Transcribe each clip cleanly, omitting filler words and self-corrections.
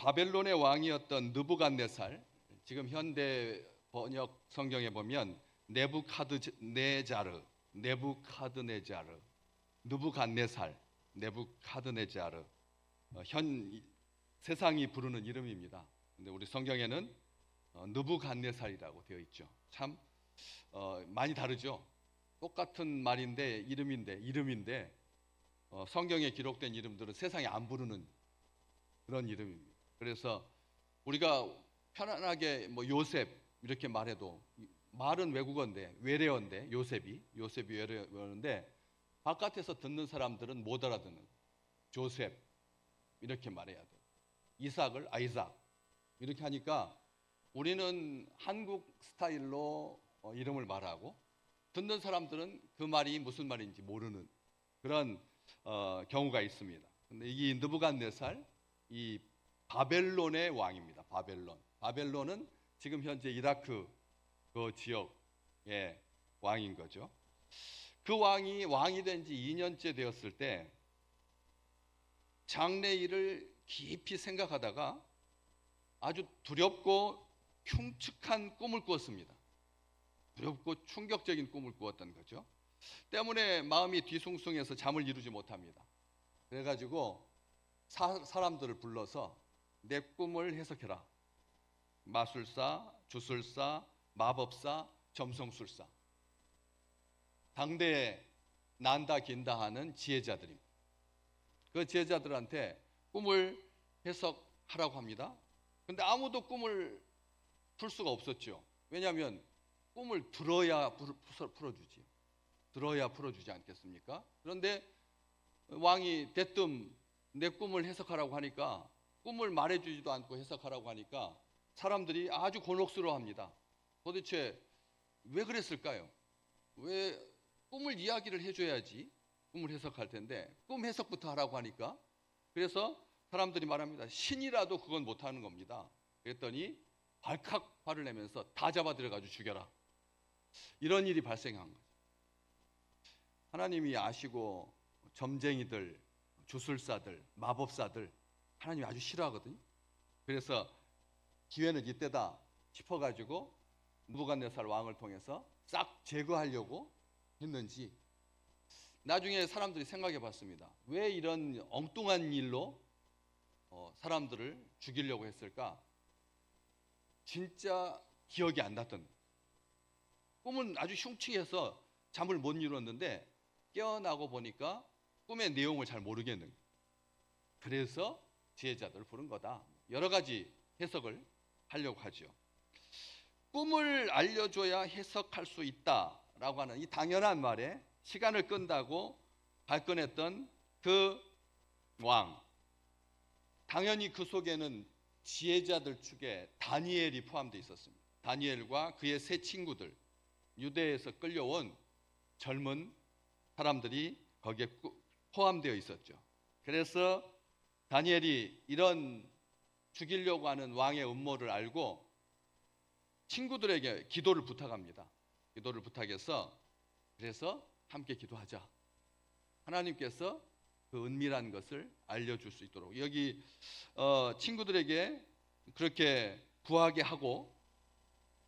바벨론의 왕이었던 느부갓네살, 지금 현대 번역 성경에 보면 네부카드네자르, 느부갓네살, 네부카드네자르, 현 세상이 부르는 이름입니다. 근데 우리 성경에는 느부갓네살이라고 되어 있죠. 참 많이 다르죠. 똑같은 말인데 이름인데 성경에 기록된 이름들은 세상에 안 부르는 그런 이름입니다. 그래서 우리가 편안하게 뭐 요셉 이렇게 말해도 말은 외국어인데 외래어인데 요셉이 외래어인데 바깥에서 듣는 사람들은 못 알아듣는 조셉 이렇게 말해야 돼. 이삭을 아이삭 이렇게 하니까 우리는 한국 스타일로 이름을 말하고 듣는 사람들은 그 말이 무슨 말인지 모르는 그런 경우가 있습니다. 근데 이 느부갓네살 이 바벨론의 왕입니다. 바벨론은 지금 현재 이라크 그 지역의 왕인 거죠. 그 왕이 된 지 2년째 되었을 때 장래일을 깊이 생각하다가 아주 두렵고 흉측한 꿈을 꾸었습니다. 두렵고 충격적인 꿈을 꾸었던 거죠. 때문에 마음이 뒤숭숭해서 잠을 이루지 못합니다. 그래가지고 사람들을 불러서 내 꿈을 해석해라. 마술사, 주술사, 마법사, 점성술사. 당대에 난다 긴다 하는 지혜자들입니다. 그 지혜자들한테 꿈을 해석하라고 합니다. 근데 아무도 꿈을 풀 수가 없었죠. 왜냐하면 꿈을 들어야 풀어주지. 들어야 풀어주지 않겠습니까? 그런데 왕이 대뜸 내 꿈을 해석하라고 하니까 꿈을 말해주지도 않고 해석하라고 하니까 사람들이 아주 곤혹스러워합니다. 도대체 왜 그랬을까요? 왜 꿈을 이야기를 해줘야지 꿈을 해석할 텐데 꿈 해석부터 하라고 하니까 그래서 사람들이 말합니다. 신이라도 그건 못하는 겁니다. 그랬더니 발칵 화를 내면서 다 잡아 들여가지고 죽여라. 이런 일이 발생한 거죠. 하나님이 아시고 점쟁이들, 주술사들, 마법사들 하나님이 아주 싫어하거든요. 그래서 기회는 이때다 싶어가지고 느부갓네살 왕을 통해서 싹 제거하려고 했는지 나중에 사람들이 생각해 봤습니다. 왜 이런 엉뚱한 일로 사람들을 죽이려고 했을까? 진짜 기억이 안 났던 꿈은 아주 흉측해서 잠을 못 이뤘는데 깨어나고 보니까 꿈의 내용을 잘 모르겠는 그래서 지혜자들을 부른 거다. 여러 가지 해석을 하려고 하죠. 꿈을 알려줘야 해석할 수 있다라고 하는 이 당연한 말에 시간을 끈다고 발끈했던 그 왕. 당연히 그 속에는 지혜자들 축에 다니엘이 포함되어 있었습니다. 다니엘과 그의 세 친구들, 유대에서 끌려온 젊은 사람들이 거기에 포함되어 있었죠. 그래서 다니엘이 이런 죽이려고 하는 왕의 음모를 알고 친구들에게 기도를 부탁합니다. 기도를 부탁해서 그래서 함께 기도하자. 하나님께서 그 은밀한 것을 알려줄 수 있도록 여기 친구들에게 그렇게 구하게 하고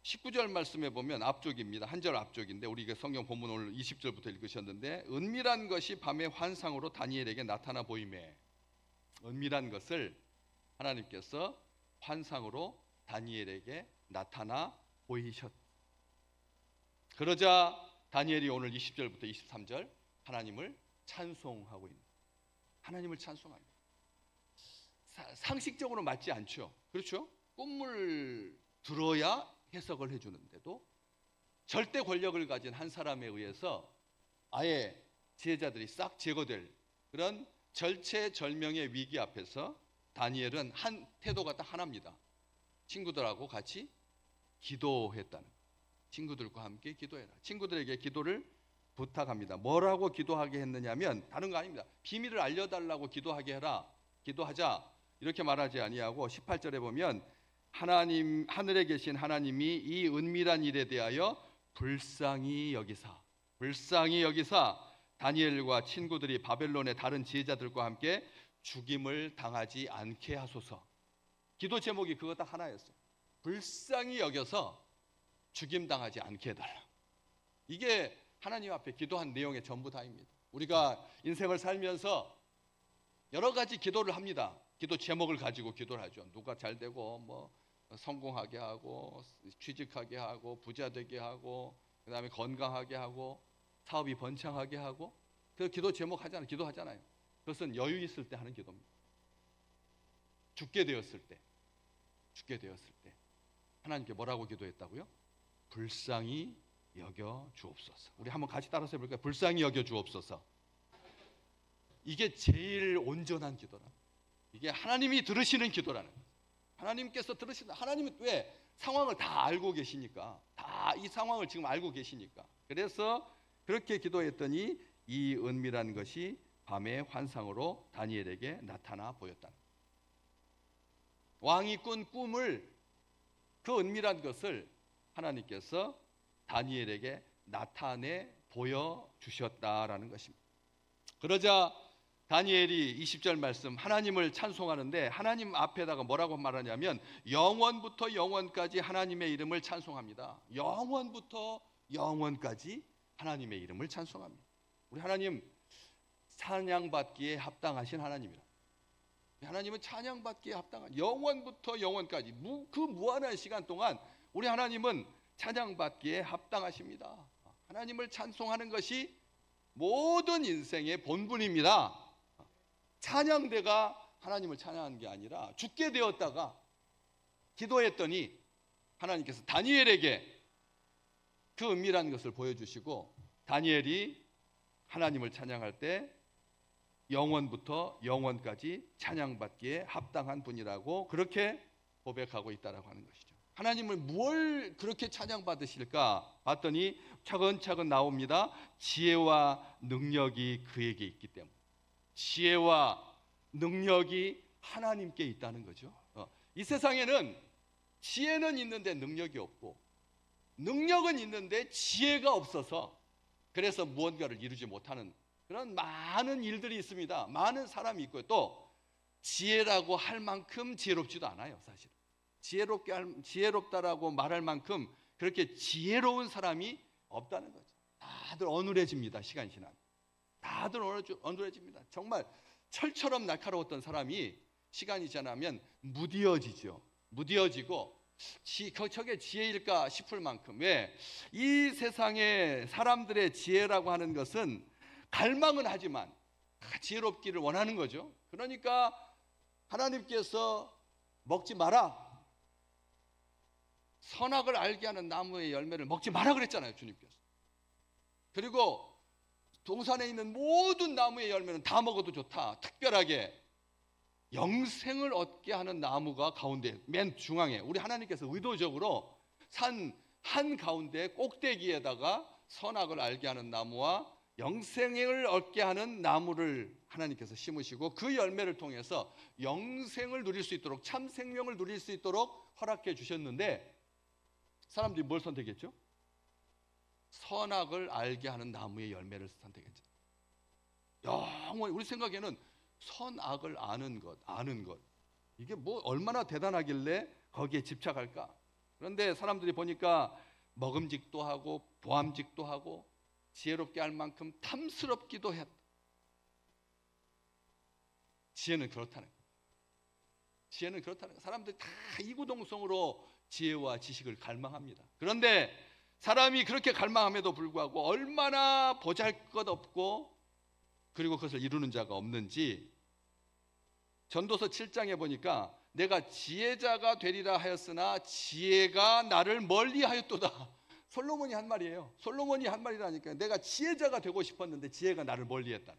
19절 말씀에 보면 앞쪽입니다. 한 절 앞쪽인데 우리가 성경 본문 오늘 20절부터 읽으셨는데 은밀한 것이 밤의 환상으로 다니엘에게 나타나 보이매 은밀한 것을 하나님께서 환상으로 다니엘에게 나타나 보이셨. 그러자 다니엘이 오늘 20절부터 23절 하나님을 찬송하고 있는 하나님을 찬송합니다. 상식적으로 맞지 않죠. 그렇죠? 꿈을 들어야 해석을 해주는데도 절대 권력을 가진 한 사람에 의해서 아예 지혜자들이 싹 제거될 그런 절체절명의 위기 앞에서 다니엘은 한 태도가 딱 하나입니다. 친구들하고 같이 기도했다는 친구들과 함께 기도해라. 친구들에게 기도를 부탁합니다. 뭐라고 기도하게 했느냐면 다른 거 아닙니다. 비밀을 알려달라고 기도하게 해라. 기도하자 이렇게 말하지 아니하고 18절에 보면 하나님 하늘에 계신 하나님이 이 은밀한 일에 대하여 불쌍히 여기사 다니엘과 친구들이 바벨론의 다른 지혜자들과 함께 죽임을 당하지 않게 하소서. 기도 제목이 그거 딱 하나였어요. 불쌍히 여겨서 죽임당하지 않게 해달라. 이게 하나님 앞에 기도한 내용의 전부 다입니다. 우리가 인생을 살면서 여러 가지 기도를 합니다. 기도 제목을 가지고 기도를 하죠. 누가 잘 되고 뭐 성공하게 하고 취직하게 하고 부자 되게 하고 그다음에 건강하게 하고 사업이 번창하게 하고 그 기도 제목 하잖아요. 기도하잖아요. 그것은 여유 있을 때 하는 기도입니다. 죽게 되었을 때 하나님께 뭐라고 기도했다고요? 불쌍히 여겨 주옵소서. 우리 한번 같이 따라서 해볼까요? 불쌍히 여겨 주옵소서. 이게 제일 온전한 기도라. 이게 하나님이 들으시는 기도라는 거예요. 하나님께서 들으시는, 하나님은 왜? 상황을 다 알고 계시니까, 다 이 상황을 지금 알고 계시니까. 그래서 그렇게 기도했더니 이 은밀한 것이 밤의 환상으로 다니엘에게 나타나 보였다. 왕이 꾼 꿈을, 그 은밀한 것을 하나님께서 다니엘에게 나타내 보여주셨다라는 것입니다. 그러자 다니엘이 20절 말씀, 하나님을 찬송하는데 하나님 앞에다가 뭐라고 말하냐면 영원부터 영원까지 하나님의 이름을 찬송합니다. 영원부터 영원까지 하나님의 이름을 찬송합니다. 우리 하나님 찬양받기에 합당하신 하나님이라. 하나님은 찬양받기에 합당한, 영원부터 영원까지 그 무한한 시간 동안 우리 하나님은 찬양받기에 합당하십니다. 하나님을 찬송하는 것이 모든 인생의 본분입니다. 찬양대가 하나님을 찬양하는 게 아니라 죽게 되었다가 기도했더니 하나님께서 다니엘에게 그 은밀한 것을 보여주시고 다니엘이 하나님을 찬양할 때 영원부터 영원까지 찬양받기에 합당한 분이라고 그렇게 고백하고 있다라고 하는 것이죠. 하나님을 뭘 그렇게 찬양받으실까 봤더니 차근차근 나옵니다. 지혜와 능력이 그에게 있기 때문에. 지혜와 능력이 하나님께 있다는 거죠. 이 세상에는 지혜는 있는데 능력이 없고 능력은 있는데 지혜가 없어서 그래서 무언가를 이루지 못하는 그런 많은 일들이 있습니다. 많은 사람이 있고요. 또 지혜라고 할 만큼 지혜롭지도 않아요. 사실 지혜롭다라고 말할 만큼 그렇게 지혜로운 사람이 없다는 거죠. 다들 어눌해집니다. 시간이 지나면 다들 어눌해집니다. 정말 철처럼 날카로웠던 사람이 시간이 지나면 무뎌지죠. 무뎌지고 저게 지혜일까 싶을 만큼. 왜? 이 세상의 사람들의 지혜라고 하는 것은 갈망은 하지만 지혜롭기를 원하는 거죠. 그러니까 하나님께서 먹지 마라, 선악을 알게 하는 나무의 열매를 먹지 마라 그랬잖아요, 주님께서. 그리고 동산에 있는 모든 나무의 열매는 다 먹어도 좋다. 특별하게 영생을 얻게 하는 나무가 가운데 맨 중앙에 우리 하나님께서 의도적으로 산 한가운데 꼭대기에다가 선악을 알게 하는 나무와 영생을 얻게 하는 나무를 하나님께서 심으시고 그 열매를 통해서 영생을 누릴 수 있도록, 참 생명을 누릴 수 있도록 허락해 주셨는데 사람들이 뭘 선택했죠? 선악을 알게 하는 나무의 열매를 선택했죠. 영원히 우리 생각에는 선악을 아는 것 이게 뭐 얼마나 대단하길래 거기에 집착할까? 그런데 사람들이 보니까 먹음직도 하고 보암직도 하고 지혜롭게 할 만큼 탐스럽기도 했다. 지혜는 그렇다는 거예요. 지혜는 그렇다는 거예요. 사람들이 다 이구동성으로 지혜와 지식을 갈망합니다. 그런데 사람이 그렇게 갈망함에도 불구하고 얼마나 보잘것없고 그리고 그것을 이루는 자가 없는지 전도서 7장에 보니까 내가 지혜자가 되리라 하였으나 지혜가 나를 멀리하였도다. 솔로몬이 한 말이에요. 솔로몬이 한 말이라니까요. 내가 지혜자가 되고 싶었는데 지혜가 나를 멀리했다.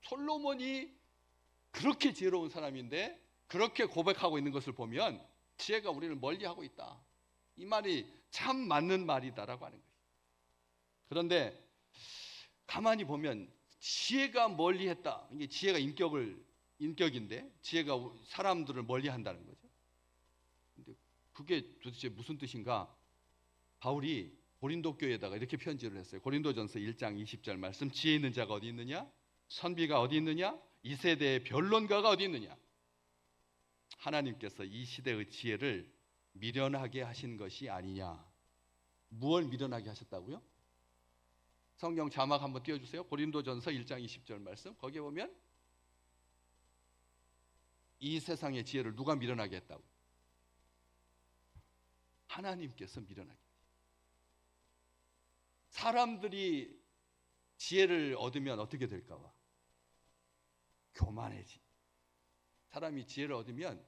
솔로몬이 그렇게 지혜로운 사람인데 그렇게 고백하고 있는 것을 보면 지혜가 우리를 멀리하고 있다. 이 말이 참 맞는 말이다라고 하는 거예요. 그런데 가만히 보면 지혜가 멀리했다. 이게 지혜가 인격인데 지혜가 사람들을 멀리한다는 거죠. 근데 그게 도대체 무슨 뜻인가? 바울이 고린도 교회에다가 이렇게 편지를 했어요. 고린도전서 1장 20절 말씀, 지혜 있는 자가 어디 있느냐? 선비가 어디 있느냐? 이 세대의 변론가가 어디 있느냐? 하나님께서 이 시대의 지혜를 미련하게 하신 것이 아니냐. 무엇을 미련하게 하셨다고요? 성경 자막 한번 띄워주세요. 고린도전서 1장 20절 말씀. 거기에 보면 이 세상의 지혜를 누가 미련하게 했다고? 하나님께서 미련하게. 사람들이 지혜를 얻으면 어떻게 될까 봐? 교만해지. 사람이 지혜를 얻으면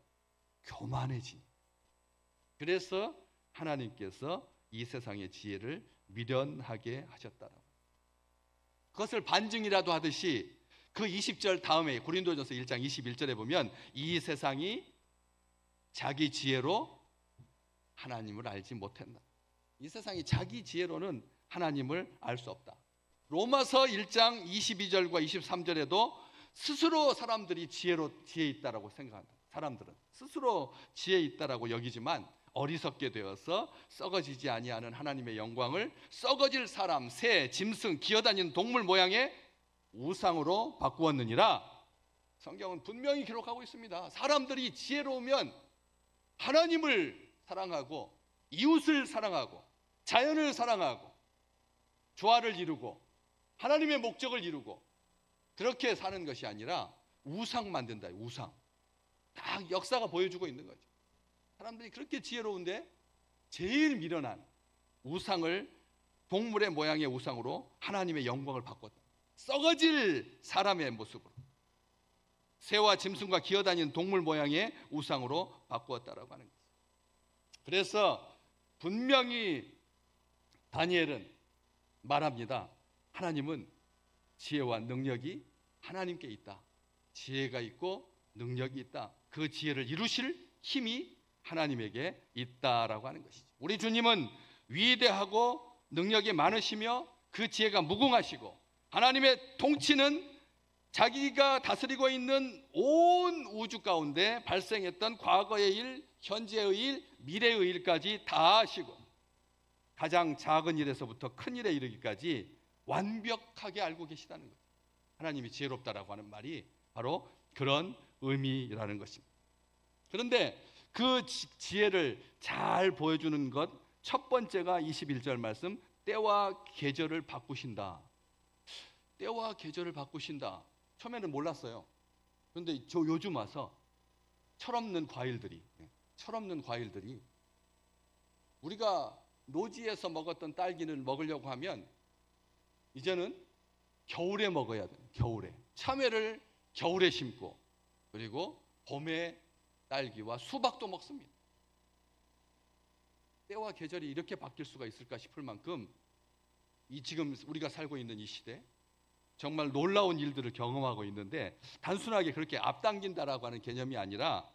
교만해지. 그래서 하나님께서 이 세상의 지혜를 미련하게 하셨다라고. 그것을 반증이라도 하듯이 그 20절 다음에 고린도전서 1장 21절에 보면 이 세상이 자기 지혜로 하나님을 알지 못한다. 이 세상이 자기 지혜로는 하나님을 알 수 없다. 로마서 1장 22절과 23절에도 스스로 사람들이 지혜 있다라고 생각한다. 사람들은 스스로 지혜 있다라고 여기지만 어리석게 되어서 썩어지지 아니하는 하나님의 영광을 썩어질 사람, 새, 짐승, 기어다니는 동물 모양의 우상으로 바꾸었느니라. 성경은 분명히 기록하고 있습니다. 사람들이 지혜로우면 하나님을 사랑하고 이웃을 사랑하고 자연을 사랑하고 조화를 이루고 하나님의 목적을 이루고 그렇게 사는 것이 아니라 우상 만든다. 우상. 딱 역사가 보여주고 있는 거죠. 사람들이 그렇게 지혜로운데 제일 미련한 우상을 동물의 모양의 우상으로 하나님의 영광을 바꿨다. 썩어질 사람의 모습으로 새와 짐승과 기어다니는 동물 모양의 우상으로 바꾸었다라고 하는 거죠. 그래서 분명히 다니엘은 말합니다. 하나님은 지혜와 능력이 하나님께 있다. 지혜가 있고 능력이 있다. 그 지혜를 이루실 힘이 하나님에게 있다라고 하는 것이죠. 우리 주님은 위대하고 능력이 많으시며 그 지혜가 무궁하시고 하나님의 통치는 자기가 다스리고 있는 온 우주 가운데 발생했던 과거의 일, 현재의 일, 미래의 일까지 다 아시고 가장 작은 일에서부터 큰 일에 이르기까지 완벽하게 알고 계시다는 거예요. 하나님이 지혜롭다라고 하는 말이 바로 그런 의미라는 것입니다. 그런데 그 지혜를 잘 보여주는 것 첫 번째가 21절 말씀, 때와 계절을 바꾸신다. 때와 계절을 바꾸신다. 처음에는 몰랐어요. 그런데 저 요즘 와서 철없는 과일들이 우리가 노지에서 먹었던 딸기를 먹으려고 하면 이제는 겨울에 먹어야 돼요. 겨울에. 참외를 겨울에 심고 그리고 봄에 딸기와 수박도 먹습니다. 때와 계절이 이렇게 바뀔 수가 있을까 싶을 만큼 이 지금 우리가 살고 있는 이 시대 정말 놀라운 일들을 경험하고 있는데 단순하게 그렇게 앞당긴다라고 하는 개념이 아니라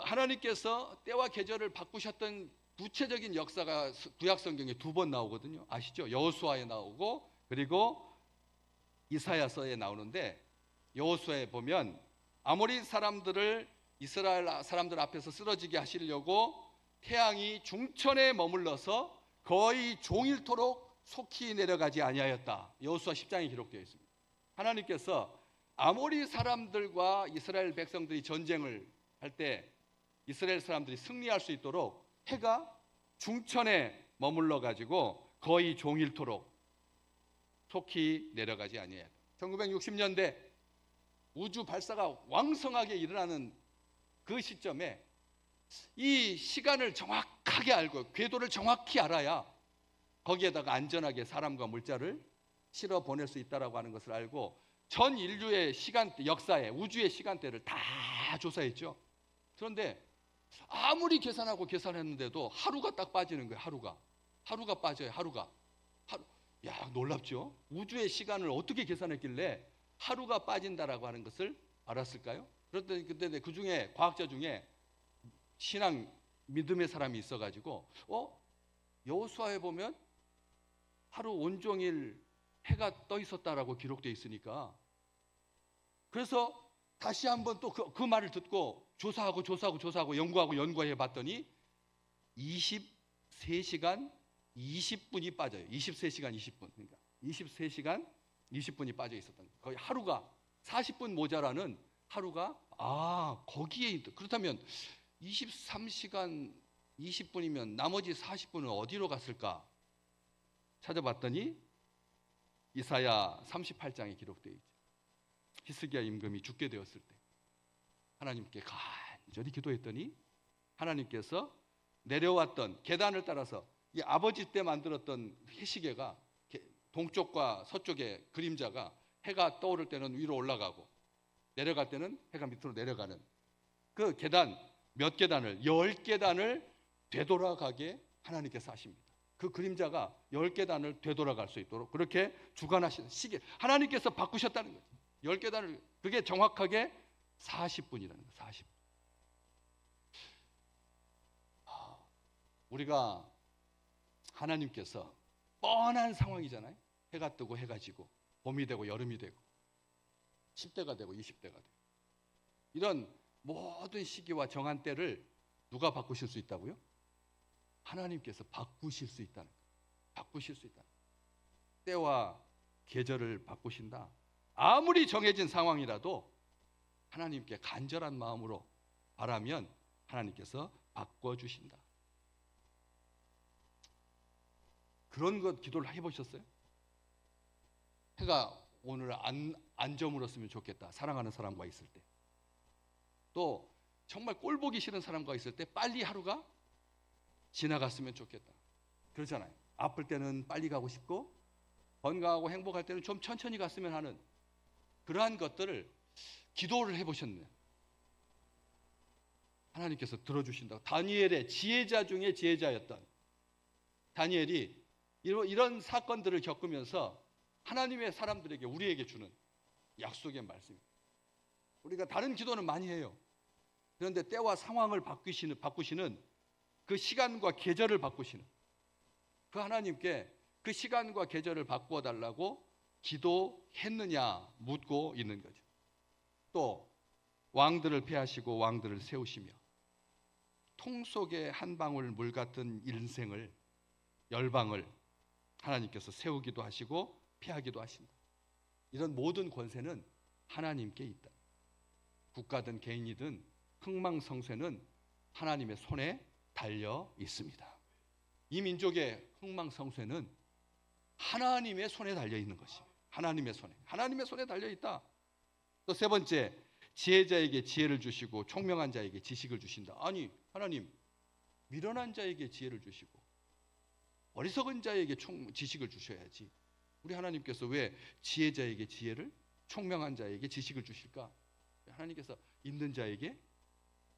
하나님께서 때와 계절을 바꾸셨던 구체적인 역사가 구약 성경에 2번 나오거든요. 아시죠? 여호수아에 나오고 그리고 이사야서에 나오는데 여호수아에 보면 아모리 사람들을 이스라엘 사람들 앞에서 쓰러지게 하시려고 태양이 중천에 머물러서 거의 종일토록 속히 내려가지 아니하였다. 여호수아 10장에 기록되어 있습니다. 하나님께서 아모리 사람들과 이스라엘 백성들이 전쟁을 할 때 이스라엘 사람들이 승리할 수 있도록 해가 중천에 머물러 가지고 거의 종일토록 속히 내려가지 아니하였다. 1960년대 우주 발사가 왕성하게 일어나는 그 시점에 이 시간을 정확하게 알고 궤도를 정확히 알아야 거기에다가 안전하게 사람과 물자를 실어 보낼 수 있다라고 하는 것을 알고 전 인류의 시간대, 역사에 우주의 시간대를 다 조사했죠. 그런데 아무리 계산하고 계산했는데도 하루가 딱 빠지는 거예요. 하루가 빠져요. 야, 놀랍죠? 우주의 시간을 어떻게 계산했길래 하루가 빠진다라고 하는 것을 알았을까요? 그런데 그때 그 중에 과학자 중에 신앙 믿음의 사람이 있어가지고 여호수아에 보면 하루 온종일 해가 떠 있었다라고 기록되어 있으니까 그래서 다시 한번 또 그 말을 듣고 조사하고 연구해 봤더니 23시간 20분이 빠져요. 23시간 20분. 그러니까 23시간 20분이 빠져 있었던 거예요. 거의 하루가 40분 모자라는 하루가 거기에 있다. 그렇다면 23시간 20분이면 나머지 40분은 어디로 갔을까? 찾아봤더니 이사야 38장에 기록되어 있죠. 히스기야 임금이 죽게 되었을 때 하나님께 간절히 기도했더니 하나님께서 내려왔던 계단을 따라서 이 아버지 때 만들었던 해시계가 동쪽과 서쪽의 그림자가 해가 떠오를 때는 위로 올라가고 내려갈 때는 해가 밑으로 내려가는 그 계단, 몇 계단을 10계단을 되돌아가게 하나님께서 하십니다. 그 그림자가 10계단을 되돌아갈 수 있도록 그렇게 주관하시는 시계 하나님께서 바꾸셨다는 거죠. 10계단을 그게 정확하게 40분이라는 거예요. 40분. 우리가 하나님께서 뻔한 상황이잖아요. 해가 뜨고 해가 지고 봄이 되고 여름이 되고 10대가 되고 20대가 되고 이런 모든 시기와 정한 때를 누가 바꾸실 수 있다고요? 하나님께서 바꾸실 수 있다는 거예요. 바꾸실 수 있다는 거예요. 때와 계절을 바꾸신다. 아무리 정해진 상황이라도 하나님께 간절한 마음으로 바라면 하나님께서 바꿔주신다. 그런 것 기도를 해보셨어요? 해가 오늘 안 저물었으면 좋겠다. 사랑하는 사람과 있을 때. 또 정말 꼴 보기 싫은 사람과 있을 때 빨리 하루가 지나갔으면 좋겠다. 그러잖아요. 아플 때는 빨리 가고 싶고 건강하고 행복할 때는 좀 천천히 갔으면 하는 그러한 것들을 기도를 해보셨네요. 하나님께서 들어주신다고. 다니엘의 지혜자 중에 지혜자였던 다니엘이 이런 사건들을 겪으면서 하나님의 사람들에게 우리에게 주는 약속의 말씀입니다. 우리가 다른 기도는 많이 해요. 그런데 때와 상황을 바꾸시는 그 시간과 계절을 바꾸시는 그 하나님께 그 시간과 계절을 바꾸어 달라고 기도했느냐 묻고 있는 거죠. 또 왕들을 폐하시고 왕들을 세우시며 통 속에 한 방울 물 같은 인생을 열방을 하나님께서 세우기도 하시고 폐하기도 하신다. 이런 모든 권세는 하나님께 있다. 국가든 개인이든 흥망성쇠는 하나님의 손에 달려 있습니다. 이 민족의 흥망성쇠는 하나님의 손에 달려 있는 것입니다. 하나님의 손에 달려 있다. 또 세 번째, 지혜자에게 지혜를 주시고 총명한 자에게 지식을 주신다. 아니, 하나님 미련한 자에게 지혜를 주시고 어리석은 자에게 지식을 주셔야지. 우리 하나님께서 왜 지혜자에게 지혜를, 총명한 자에게 지식을 주실까? 하나님께서 있는 자에게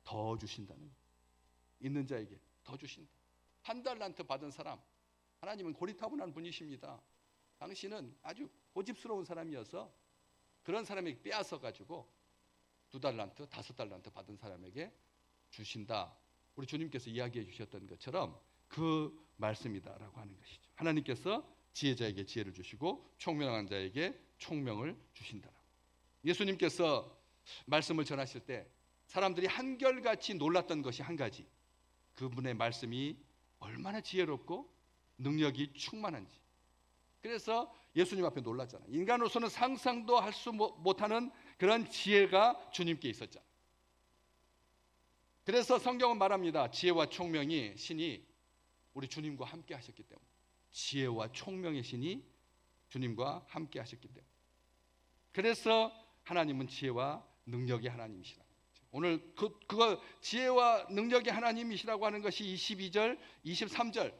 더 주신다는 거예요. 있는 자에게 더 주신다. 1달란트 받은 사람, 하나님은 고리타분한 분이십니다. 당신은 아주 고집스러운 사람이어서 그런 사람에게 빼앗아 가지고 2달란트, 5달란트 받은 사람에게 주신다. 우리 주님께서 이야기해 주셨던 것처럼 그 말씀이다라고 하는 것이죠. 하나님께서 지혜자에게 지혜를 주시고 총명한 자에게 총명을 주신다. 예수님께서 말씀을 전하실 때 사람들이 한결같이 놀랐던 것이 한 가지, 그분의 말씀이 얼마나 지혜롭고 능력이 충만한지. 그래서 예수님 앞에 놀랐잖아요. 인간으로서는 상상도 할 수 못하는 그런 지혜가 주님께 있었잖아요. 그래서 성경은 말합니다. 지혜와 총명이 신이 우리 주님과 함께 하셨기 때문에, 지혜와 총명의 신이 주님과 함께 하셨기 때문에, 그래서 하나님은 지혜와 능력의 하나님이시라. 오늘 그거 지혜와 능력의 하나님이시라고 하는 것이 22절, 23절.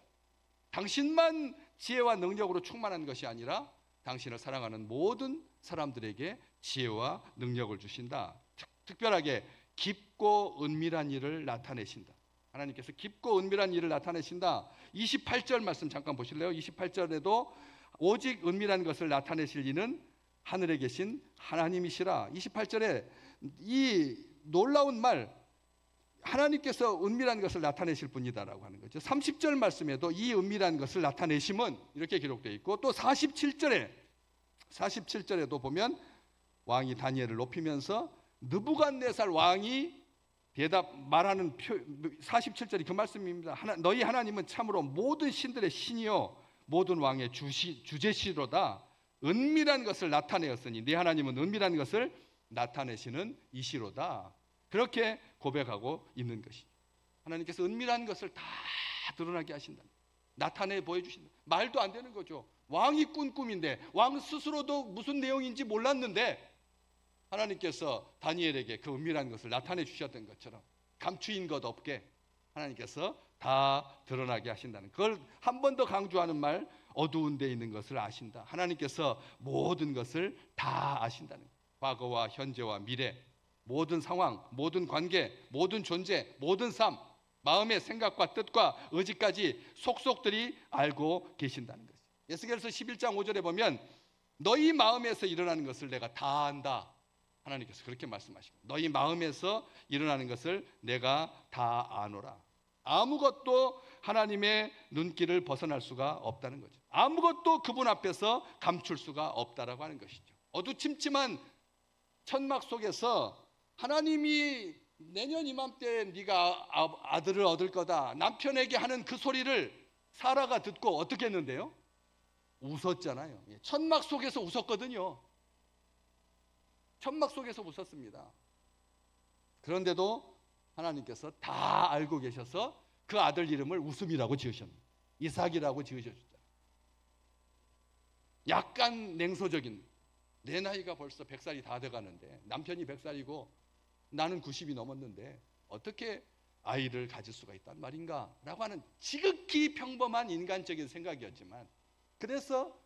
당신만 지혜와 능력으로 충만한 것이 아니라 당신을 사랑하는 모든 사람들에게 지혜와 능력을 주신다. 특별하게 깊고 은밀한 일을 나타내신다. 하나님께서 깊고 은밀한 일을 나타내신다. 28절 말씀 잠깐 보실래요? 28절에도 오직 은밀한 것을 나타내실 이는 하늘에 계신 하나님이시라. 28절에 이 놀라운 말, 하나님께서 은밀한 것을 나타내실 분이다라고 하는 거죠. 30절 말씀에도 이 은밀한 것을 나타내심은 이렇게 기록되어 있고, 또 47절에도 보면 왕이 다니엘을 높이면서 느부갓네살 왕이 말하는 47절이 그 말씀입니다. 너희 하나님은 참으로 모든 신들의 신이요 모든 왕의 주제시로다. 은밀한 것을 나타내었으니 네 하나님은 은밀한 것을 나타내시는 이시로다. 그렇게 고백하고 있는 것이죠. 하나님께서 은밀한 것을 다 드러나게 하신다. 나타내 보여주신다. 말도 안 되는 거죠. 왕이 꾼 꿈인데 왕 스스로도 무슨 내용인지 몰랐는데 하나님께서 다니엘에게 그 은밀한 것을 나타내 주셨던 것처럼 감추인 것 없게 하나님께서 다 드러나게 하신다는, 그걸 한 번 더 강조하는 말, 어두운 데 있는 것을 아신다. 하나님께서 모든 것을 다 아신다는, 과거와 현재와 미래, 모든 상황, 모든 관계, 모든 존재, 모든 삶, 마음의 생각과 뜻과 의지까지 속속들이 알고 계신다는 것이죠. 에스겔서 11장 5절에 보면 너희 마음에서 일어나는 것을 내가 다 안다. 하나님께서 그렇게 말씀하시고, 너희 마음에서 일어나는 것을 내가 다 아노라. 아무것도 하나님의 눈길을 벗어날 수가 없다는 거죠. 아무것도 그분 앞에서 감출 수가 없다라고 하는 것이죠. 어두침침한 천막 속에서 하나님이 내년 이맘때 네가 아들을 얻을 거다, 남편에게 하는 그 소리를 사라가 듣고 어떻게 했는데요? 웃었잖아요. 천막 속에서 웃었거든요. 천막 속에서 웃었습니다. 그런데도 하나님께서 다 알고 계셔서 그 아들 이름을 웃음이라고 지으셨습니다. 이삭이라고 지으셨잖아요. 약간 냉소적인, 내 나이가 벌써 100살이 다 돼가는데, 남편이 100살이고 나는 90이 넘었는데 어떻게 아이를 가질 수가 있단 말인가 라고 하는 지극히 평범한 인간적인 생각이었지만, 그래서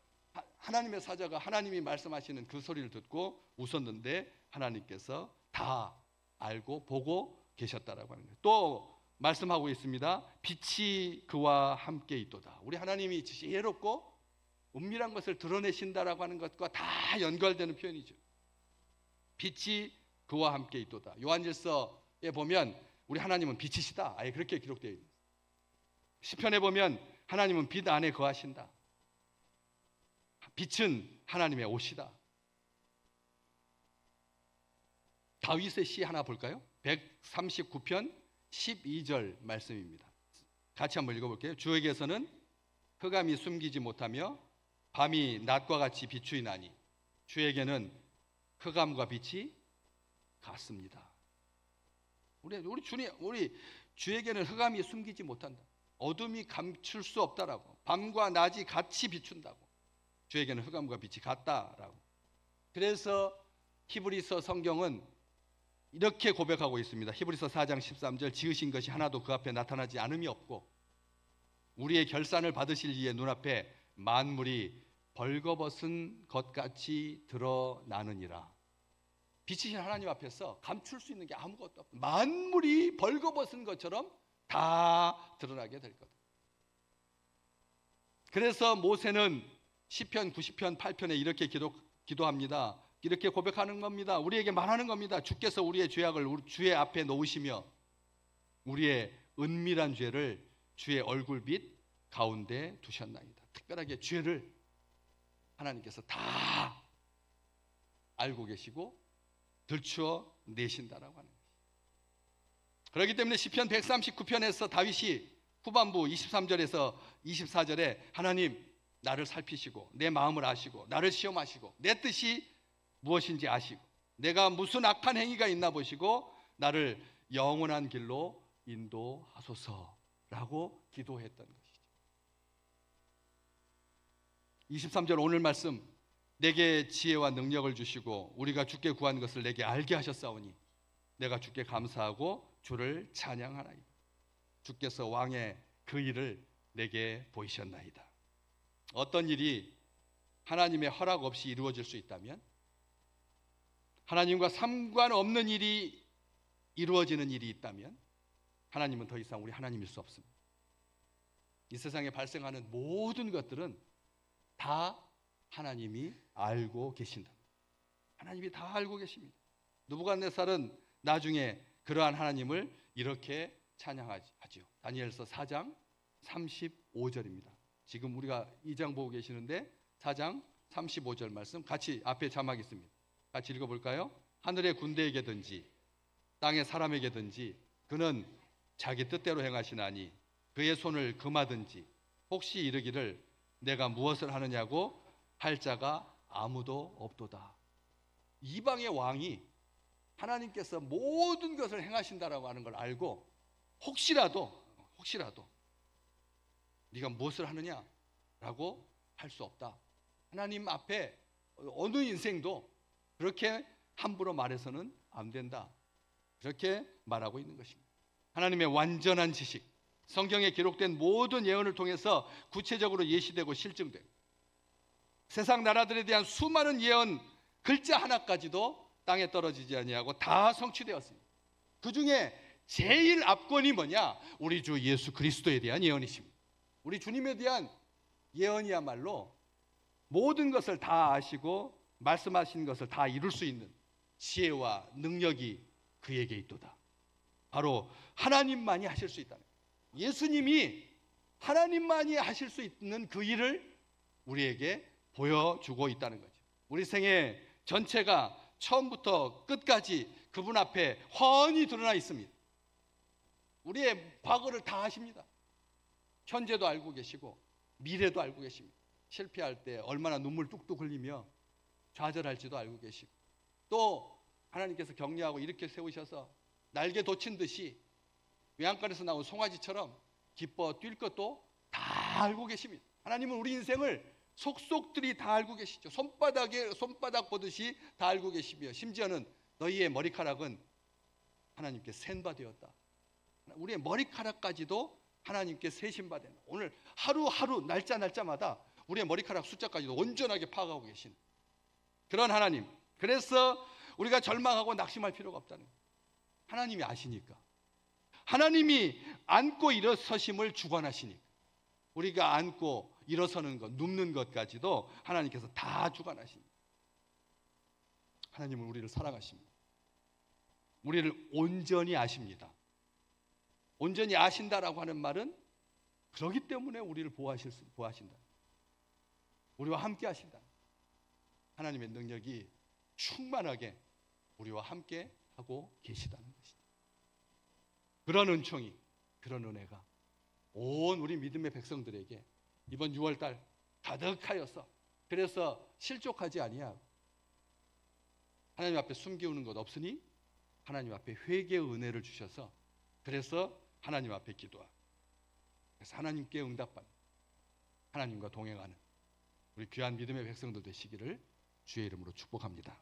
하나님의 사자가 하나님이 말씀하시는 그 소리를 듣고 웃었는데 하나님께서 다 알고 보고 계셨다라고 하는 거예요. 또 말씀하고 있습니다. 빛이 그와 함께 있도다. 우리 하나님이 지혜롭고 은밀한 것을 드러내신다라고 하는 것과 다 연결되는 표현이죠. 빛이 그와 함께 있도다. 요한일서에 보면 우리 하나님은 빛이시다, 아예 그렇게 기록되어 있습니다. 시편에 보면 하나님은 빛 안에 거하신다. 빛은 하나님의 옷이다. 다윗의 시 하나 볼까요? 139편 12절 말씀입니다. 같이 한번 읽어볼게요. 주에게서는 흑암이 숨기지 못하며 밤이 낮과 같이 비추이나니 주에게는 흑암과 빛이 같습니다. 우리 주에게는 흑암이 숨기지 못한다. 어둠이 감출 수 없다라고. 밤과 낮이 같이 비춘다고. 주에게는 흑암과 빛이 같다라고. 그래서 히브리서 성경은 이렇게 고백하고 있습니다. 히브리서 4장 13절, 지으신 것이 하나도 그 앞에 나타나지 않음이 없고 우리의 결산을 받으실 이의 눈앞에 만물이 벌거벗은 것 같이 드러나느니라. 빛이신 하나님 앞에서 감출 수 있는 게 아무것도 없고 만물이 벌거벗은 것처럼 다 드러나게 될 거다. 그래서 모세는 시편 90편 8편에 이렇게 기도합니다. 이렇게 고백하는 겁니다. 우리에게 말하는 겁니다. 주께서 우리의 죄악을 주의 앞에 놓으시며 우리의 은밀한 죄를 주의 얼굴빛 가운데 두셨나이다. 특별하게 죄를 하나님께서 다 알고 계시고 들추어 내신다라고 하는 것이죠. 그렇기 때문에 시편 139편에서 다윗이 후반부 23절에서 24절에 하나님 나를 살피시고 내 마음을 아시고 나를 시험하시고 내 뜻이 무엇인지 아시고 내가 무슨 악한 행위가 있나 보시고 나를 영원한 길로 인도하소서라고 기도했던 것이죠. 23절 오늘 말씀, 내게 지혜와 능력을 주시고 우리가 주께 구한 것을 내게 알게 하셨사오니 내가 주께 감사하고 주를 찬양하나이다. 주께서 왕의 그 일을 내게 보이셨나이다. 어떤 일이 하나님의 허락 없이 이루어질 수 있다면, 하나님과 상관없는 일이 이루어지는 일이 있다면 하나님은 더 이상 우리 하나님일 수 없습니다. 이 세상에 발생하는 모든 것들은 다 하나님이 알고 계신다. 하나님이 다 알고 계십니다. 느부갓네살은 나중에 그러한 하나님을 이렇게 찬양하지요. 다니엘서 4장 35절입니다. 지금 우리가 2장 보고 계시는데 4장 35절 말씀 같이 앞에 자막 있습니다. 같이 읽어볼까요? 하늘의 군대에게든지 땅의 사람에게든지 그는 자기 뜻대로 행하시나니 그의 손을 금하든지 혹시 이르기를 내가 무엇을 하느냐고 할 자가 아무도 없도다. 이방의 왕이 하나님께서 모든 것을 행하신다라고 하는 걸 알고 혹시라도 네가 무엇을 하느냐라고 할 수 없다. 하나님 앞에 어느 인생도 그렇게 함부로 말해서는 안 된다. 그렇게 말하고 있는 것입니다. 하나님의 완전한 지식, 성경에 기록된 모든 예언을 통해서 구체적으로 예시되고 실증되고 세상 나라들에 대한 수많은 예언 글자 하나까지도 땅에 떨어지지 아니하고 다 성취되었습니다. 그 중에 제일 압권이 뭐냐? 우리 주 예수 그리스도에 대한 예언이십니다. 우리 주님에 대한 예언이야말로 모든 것을 다 아시고 말씀하신 것을 다 이룰 수 있는 지혜와 능력이 그에게 있도다. 바로 하나님만이 하실 수 있다는 거예요. 예수님이 하나님만이 하실 수 있는 그 일을 우리에게 보여주고 있다는 거죠. 우리 생애 전체가 처음부터 끝까지 그분 앞에 훤히 드러나 있습니다. 우리의 과거를 다 아십니다. 현재도 알고 계시고 미래도 알고 계십니다. 실패할 때 얼마나 눈물 뚝뚝 흘리며 좌절할지도 알고 계시고 또 하나님께서 격려하고 이렇게 세우셔서 날개 돋친 듯이 외양간에서 나온 송아지처럼 기뻐 뛸 것도 다 알고 계십니다. 하나님은 우리 인생을 속속들이 다 알고 계시죠. 손바닥 보듯이 다 알고 계시며 심지어는 너희의 머리카락은 하나님께 센 바 되었다. 우리의 머리카락까지도 하나님께 세신 바 된다. 오늘 하루하루 날짜마다 우리의 머리카락 숫자까지도 온전하게 파악하고 계신 그런 하나님. 그래서 우리가 절망하고 낙심할 필요가 없다는 거예요. 하나님이 아시니까. 하나님이 앉고 일어서심을 주관하시니까. 우리가 앉고 일어서는 것, 눕는 것까지도 하나님께서 다 주관하십니다. 하나님은 우리를 사랑하십니다. 우리를 온전히 아십니다. 온전히 아신다라고 하는 말은 그러기 때문에 우리를 보호하신다. 우리와 함께 하신다. 하나님의 능력이 충만하게 우리와 함께 하고 계시다는 것이죠. 그런 은총이, 그런 은혜가 온 우리 믿음의 백성들에게 이번 6월달 가득하여서 그래서 실족하지 아니하고 하나님 앞에 숨기우는 것 없으니 하나님 앞에 회개의 은혜를 주셔서 그래서 하나님 앞에 기도하고 그래서 하나님께 응답받는 하나님과 동행하는 우리 귀한 믿음의 백성들 되시기를 주의 이름으로 축복합니다.